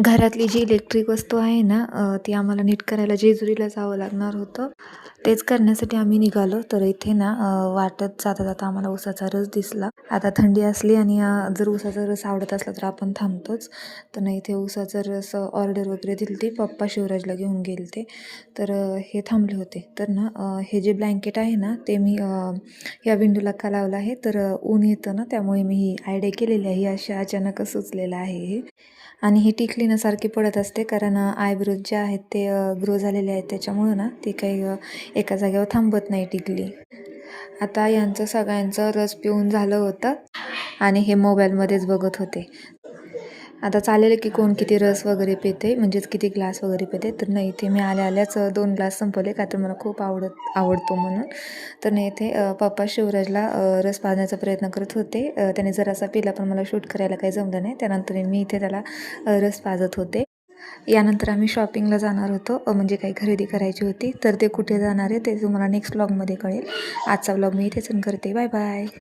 घरातली जी इलेक्ट्रिक वस्तू आहे ना ती आम्हाला नीट करायला जेजुरीला जावं लागणार होतं. तेच करण्यासाठी आम्ही निघालो. तर इथे ना वाटत जाता जाता आम्हाला उसाचा रस दिसला. आता थंडी असली आणि जर उसाचा रस आवडत असला तर आपण थांबतोच. तर ना इथे उसाचा रस ऑर्डर वगैरे दिली होती. पप्पा शिवराजला घेऊन गेले ते. तर हे थांबले होते. तर ना हे जे ब्लँकेट आहे ना ते मी या विंडोला का लावलं आहे, तर ऊन येतं ना त्यामुळे मी ही आयडिया केलेली आहे. अशा अचानकच सुचलेलं आहे हे. आणि ही टिकली ना सारखी पडत असते, कारण आयब्रोज जे आहेत ते ग्रो झालेले आहेत, त्याच्यामुळं ना ती काही एका जागेवर थांबत नाही टिकली. आता यांचं सगळ्यांचं रस पिऊन झालं होतं आणि हे मोबाईलमध्येच बघत होते. आता चालेल की कोण किती रस वगैरे पिते, म्हणजेच किती ग्लास वगैरे पिते. तर नाही, इथे मी आल्याच 2 ग्लास संपवले, का तर मला खूप आवडतो म्हणून. तर नाही, इथे पप्पा शिवराजला रस पाजण्याचा प्रयत्न करत होते. त्याने जरासा पिला, पण मला शूट करायला काही जमलं नाही. त्यानंतर मी इथे त्याला रस पाजत होते. यानंतर आम्ही शॉपिंगला जाणार होतो, म्हणजे काही खरेदी करायची होती. तर ते कुठे जाणार आहे ते तुम्हाला नेक्स्ट व्लॉगमध्ये कळेल. आजचा व्लॉग मी इथेच करते. Bye bye.